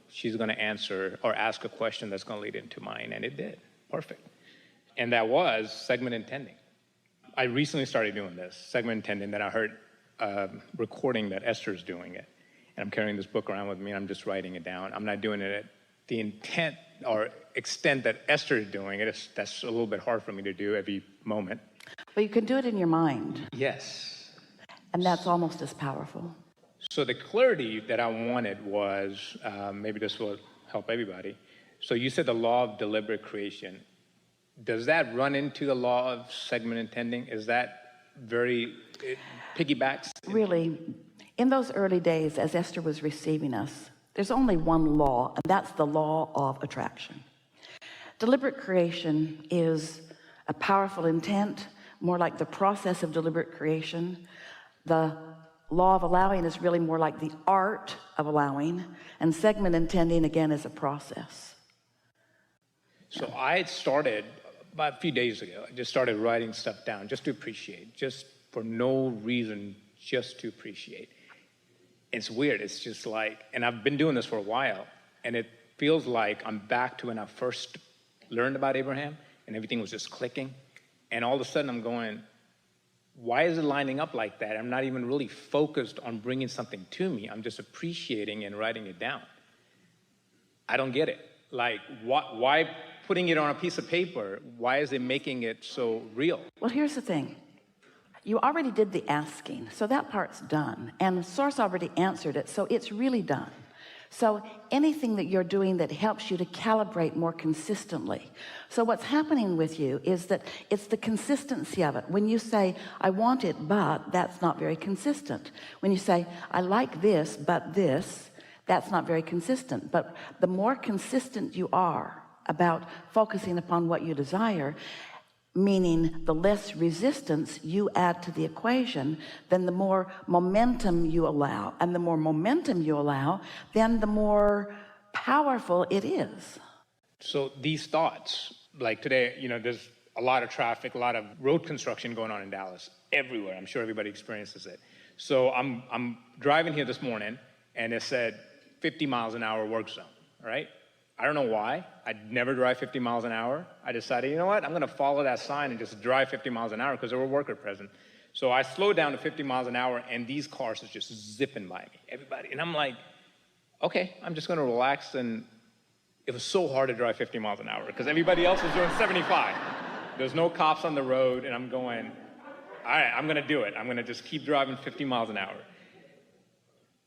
she's going to answer or ask a question that's going to lead into mine. And it did. Perfect. And that was segment intending. I recently started doing this, segment intending, then I heard recording that Esther's doing it. And I'm carrying this book around with me, and I'm just writing it down. I'm not doing it at the intent or extent that Esther is doing it. That's a little bit hard for me to do every moment. But you can do it in your mind. Yes. And that's almost as powerful. So the clarity that I wanted was, maybe this will help everybody. So you said the law of deliberate creation. Does that run into the law of segment intending? Is that it piggybacks? Really, in those early days, as Esther was receiving us, there's only one law, and that's the law of attraction. Deliberate creation is a powerful intent, more like the process of deliberate creation. The law of allowing is really more like the art of allowing, and segment intending, again, is a process. So I started about a few days ago. I just started writing stuff down just to appreciate, just for no reason, just to appreciate. It's weird. It's just like, and I've been doing this for a while, and it feels like I'm back to when I first learned about Abraham, and everything was just clicking. And all of a sudden I'm going, why is it lining up like that? I'm not even really focused on bringing something to me. I'm just appreciating and writing it down. I don't get it. Like, why putting it on a piece of paper? Why is it making it so real? Well, here's the thing. You already did the asking, so that part's done. And the source already answered it, so it's really done. So anything that you're doing that helps you to calibrate more consistently. So what's happening with you is that it's the consistency of it. When you say, I want it, but, that's not very consistent. When you say, I like this, but this, that's not very consistent. But the more consistent you are about focusing upon what you desire, meaning the less resistance you add to the equation, then the more momentum you allow. And the more momentum you allow, then the more powerful it is. So these thoughts, like today, there's a lot of traffic, a lot of road construction going on in Dallas, everywhere. I'm sure everybody experiences it. So I'm driving here this morning, and it said 50 miles an hour work zone, right? I don't know why. I'd never drive 50 miles an hour. I decided, you know what? I'm going to follow that sign and just drive 50 miles an hour because there were workers present. So I slowed down to 50 miles an hour, and these cars are just zipping by me, everybody. And I'm like, okay, I'm just going to relax. And it was so hard to drive 50 miles an hour because everybody else was doing 75. There's no cops on the road, and I'm going, all right, I'm going to do it. I'm going to just keep driving 50 miles an hour.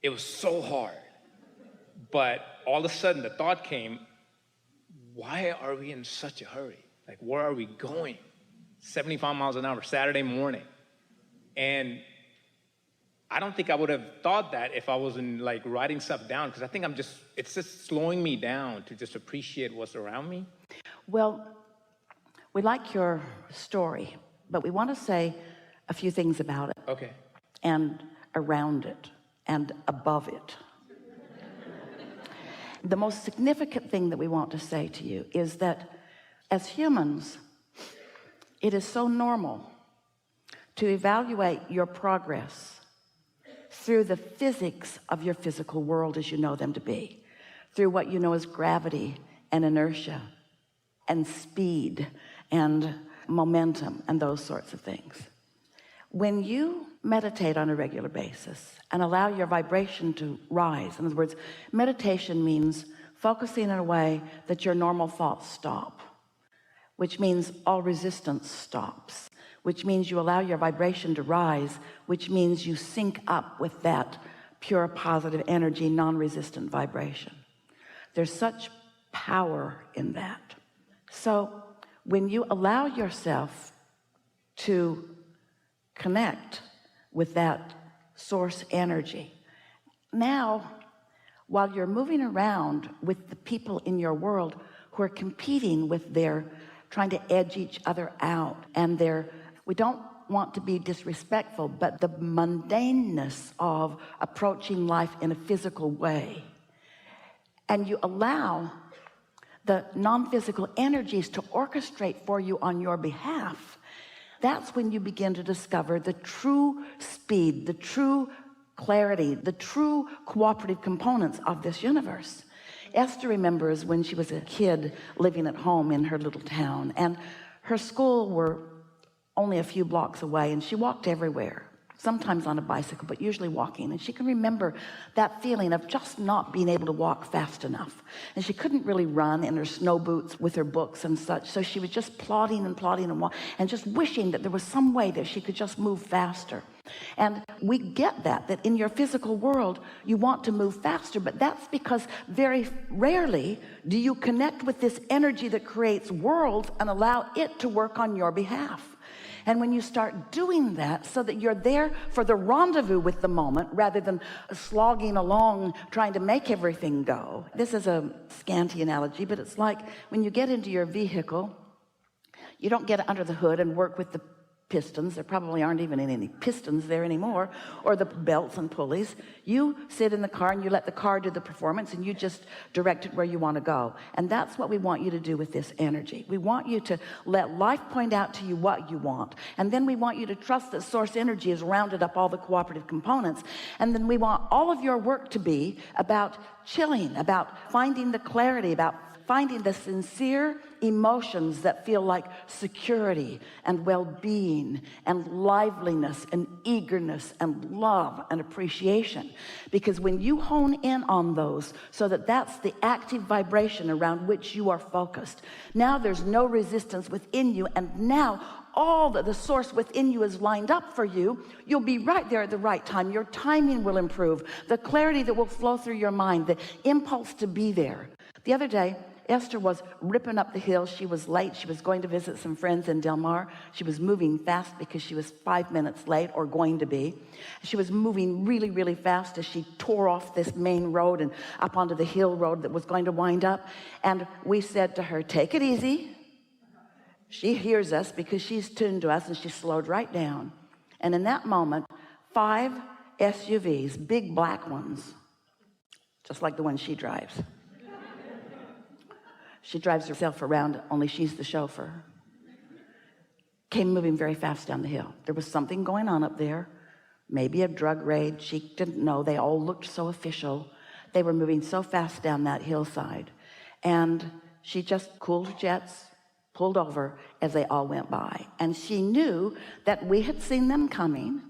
It was so hard. But all of a sudden, the thought came, why are we in such a hurry? Like, where are we going? 75 miles an hour, Saturday morning. And I don't think I would have thought that if I wasn't like writing stuff down, because I think it's just slowing me down to just appreciate what's around me. Well, we like your story, but we want to say a few things about it. Okay. And around it, and above it. The most significant thing that we want to say to you is that as humans, it is so normal to evaluate your progress through the physics of your physical world as you know them to be, through what you know as gravity and inertia and speed and momentum and those sorts of things. When you meditate on a regular basis and allow your vibration to rise, in other words, meditation means focusing in a way that your normal thoughts stop, which means all resistance stops, which means you allow your vibration to rise, which means you sync up with that pure positive energy, non-resistant vibration. There's such power in that. So when you allow yourself to connect with that source energy, now while you're moving around with the people in your world who are competing with their trying to edge each other out, and we don't want to be disrespectful, but the mundaneness of approaching life in a physical way, and you allow the non-physical energies to orchestrate for you on your behalf, that's when you begin to discover the true speed, the true clarity, the true cooperative components of this universe. Esther remembers when she was a kid living at home in her little town, and her school were only a few blocks away, and she walked everywhere, sometimes on a bicycle, but usually walking. And she can remember that feeling of just not being able to walk fast enough. And she couldn't really run in her snow boots with her books and such. So she was just plodding and just wishing that there was some way that she could just move faster. And we get that in your physical world, you want to move faster, but that's because very rarely do you connect with this energy that creates worlds and allow it to work on your behalf. And when you start doing that so that you're there for the rendezvous with the moment rather than slogging along trying to make everything go. This is a scanty analogy, but it's like when you get into your vehicle, you don't get under the hood and work with the pistons. There probably aren't even any pistons there anymore, or the belts and pulleys. You sit in the car and you let the car do the performance, and you just direct it where you want to go. And that's what we want you to do with this energy. We want you to let life point out to you what you want, and then we want you to trust that source energy has rounded up all the cooperative components. And then we want all of your work to be about chilling, about finding the clarity, about finding the sincere emotions that feel like security and well-being and liveliness and eagerness and love and appreciation. Because when you hone in on those so that that's the active vibration around which you are focused, now there's no resistance within you, and now all that the source within you is lined up for you. You'll be right there at the right time. Your timing will improve, the clarity that will flow through your mind, the impulse to be there. The other day, Esther was ripping up the hill. She was late. She was going to visit some friends in Del Mar. She was moving fast because she was 5 minutes late, or going to be. She was moving really, really fast as she tore off this main road and up onto the hill road that was going to wind up. And we said to her, take it easy. She hears us because she's tuned to us, and she slowed right down. And in that moment, 5 SUVs, big black ones, just like the one she drives. She drives herself around, only she's the chauffeur. Came moving very fast down the hill. There was something going on up there, maybe a drug raid. She didn't know. They all looked so official. They were moving so fast down that hillside. And she just cooled her jets, pulled over as they all went by. And she knew that we had seen them coming.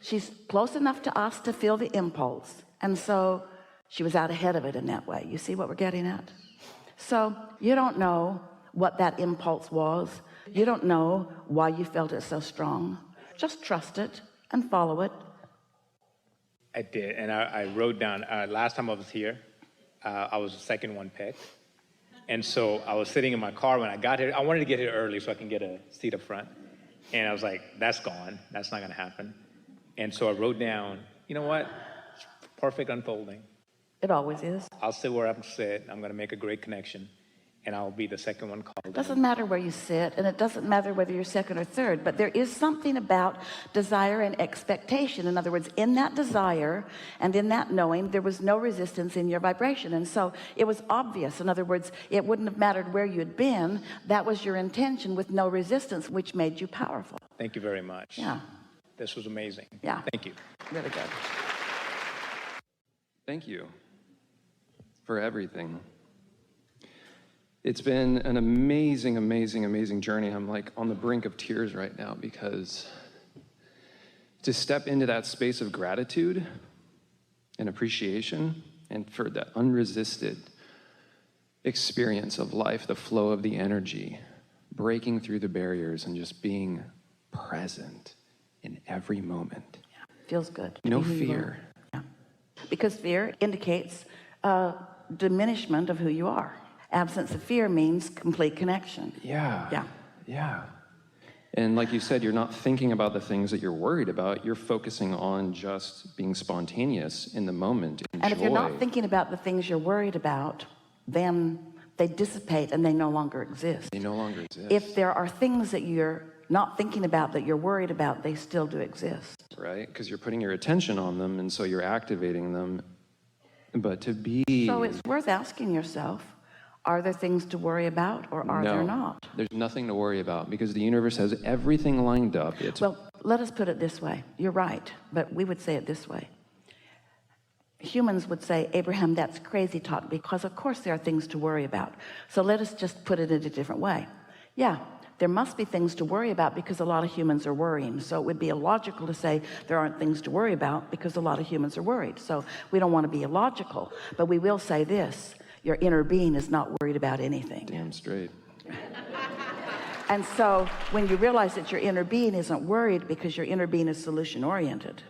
She's close enough to us to feel the impulse. And so she was out ahead of it in that way. You see what we're getting at? So you don't know what that impulse was. You don't know why you felt it so strong. Just trust it and follow it. I did, and I wrote down, last time I was here, I was the second one picked. And so I was sitting in my car when I got here. I wanted to get here early so I can get a seat up front. And I was like, that's gone. That's not going to happen. And so I wrote down, you know what? It's perfect unfolding. It always is. I'll sit where I'm sit. I'm going to make a great connection, and I'll be the second one called. It doesn't matter where you sit, and it doesn't matter whether you're second or third, but there is something about desire and expectation. In other words, in that desire and in that knowing, there was no resistance in your vibration. And so it was obvious. In other words, it wouldn't have mattered where you'd been. That was your intention with no resistance, which made you powerful. Thank you very much. Yeah. This was amazing. Yeah. Thank you. Really good. Thank you for everything. It's been an amazing, amazing, amazing journey. I'm like on the brink of tears right now, because to step into that space of gratitude and appreciation, and for that unresisted experience of life, the flow of the energy, breaking through the barriers and just being present in every moment. Yeah. Feels good. No fear. Yeah. Because fear indicates diminishment of who you are. Absence of fear means complete connection. Yeah. And like you said, you're not thinking about the things that you're worried about. You're focusing on just being spontaneous in the moment. And if you're not thinking about the things you're worried about, then they dissipate and they no longer exist. They no longer exist. If there are things that you're not thinking about, that you're worried about, they still do exist. Right? Because you're putting your attention on them, and so you're activating them. But to be... So it's worth asking yourself, are there things to worry about, or are there not? There's nothing to worry about, because the universe has everything lined up. It's... Well, let us put it this way. You're right, but we would say it this way. humans would say, Abraham, that's crazy talk, because of course there are things to worry about. So let us just put it in a different way. Yeah, there must be things to worry about because a lot of humans are worrying. So it would be illogical to say there aren't things to worry about because a lot of humans are worried. So we don't want to be illogical, but we will say this: your inner being is not worried about anything. Damn straight. And so when you realize that your inner being isn't worried because your inner being is solution oriented,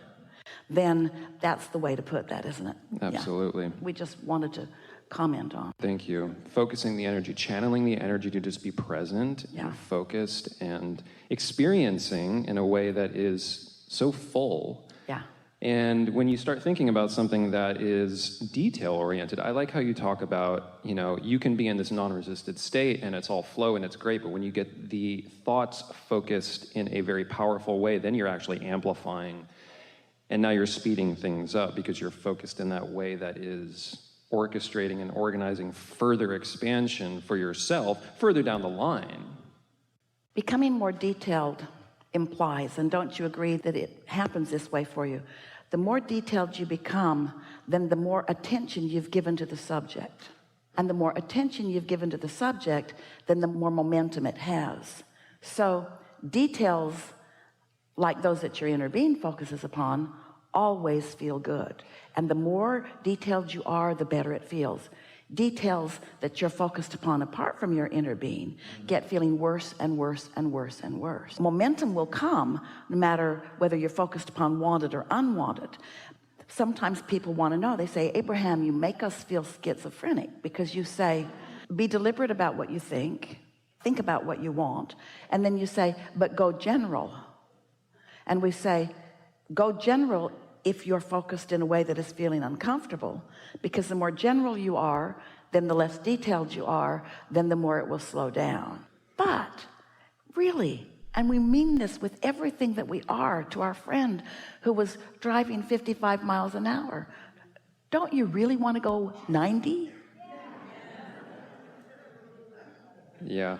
then that's the way to put that, isn't it? Absolutely. Yeah. We just wanted to comment on. Thank you. Focusing the energy, channeling the energy to just be present Yeah. and focused and experiencing in a way that is so full. Yeah. And when you start thinking about something that is detail-oriented, I like how you talk about, you can be in this non-resisted state and it's all flow and it's great, but when you get the thoughts focused in a very powerful way, then you're actually amplifying. And now you're speeding things up because you're focused in that way that is orchestrating and organizing further expansion for yourself further down the line. Becoming more detailed implies, and don't you agree that it happens this way for you? The more detailed you become, then the more attention you've given to the subject. And the more attention you've given to the subject, then the more momentum it has. So details like those that your inner being focuses upon always feel good. And the more detailed you are, the better it feels. Details that you're focused upon apart from your inner being get feeling worse and worse and worse and worse. Momentum will come no matter whether you're focused upon wanted or unwanted. Sometimes people want to know, they say, Abraham, you make us feel schizophrenic because you say, be deliberate about what you think about what you want, and then you say, but go general. And we say, go general if you're focused in a way that is feeling uncomfortable, because the more general you are, then the less detailed you are, then the more it will slow down. But really, and we mean this with everything that we are, to our friend who was driving 55 miles an hour, don't you really want to go 90? Yeah.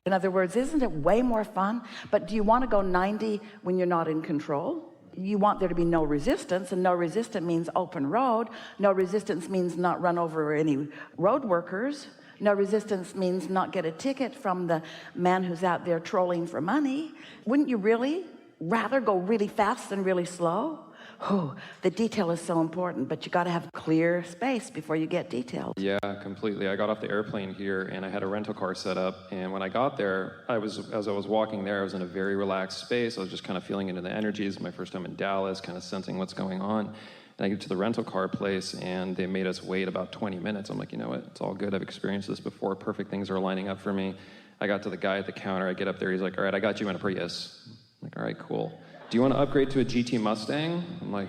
In other words, isn't it way more fun? But do you want to go 90 when you're not in control? You want there to be no resistance, and no resistance means open road. No resistance means not run over any road workers. No resistance means not get a ticket from the man who's out there trolling for money. Wouldn't you really rather go really fast than really slow? Oh, the detail is so important, but you got to have clear space before you get detailed. Yeah, completely. I got off the airplane here and I had a rental car set up, and when I got there, as I was walking there, I was in a very relaxed space. I was just kind of feeling into the energies. My first time in Dallas, kind of sensing what's going on. And I get to the rental car place and they made us wait about 20 minutes. I'm like, you know what? It's all good. I've experienced this before. Perfect things are lining up for me. I got to the guy at the counter. I get up there. He's like, all right, I got you in a Prius. I'm like, all right, cool. Do you want to upgrade to a GT Mustang? I'm like,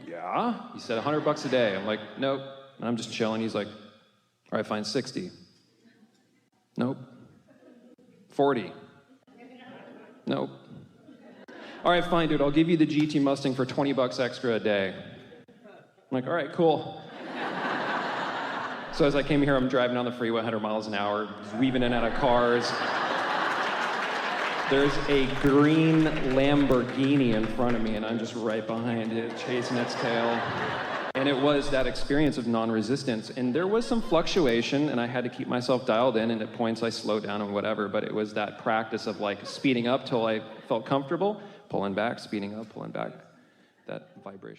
yeah. He said $100 a day. I'm like, nope. And I'm just chilling. He's like, all right, fine, 60. Nope. 40. Nope. All right, fine, dude. I'll give you the GT Mustang for $20 extra a day. I'm like, all right, cool. So as I came here, I'm driving down the freeway 100 miles an hour, weaving in and out of cars. There's a green Lamborghini in front of me, and I'm just right behind it, chasing its tail. And it was that experience of non-resistance. And there was some fluctuation, and I had to keep myself dialed in, and at points I slowed down and whatever, but it was that practice of like speeding up till I felt comfortable, pulling back, speeding up, pulling back, that vibration.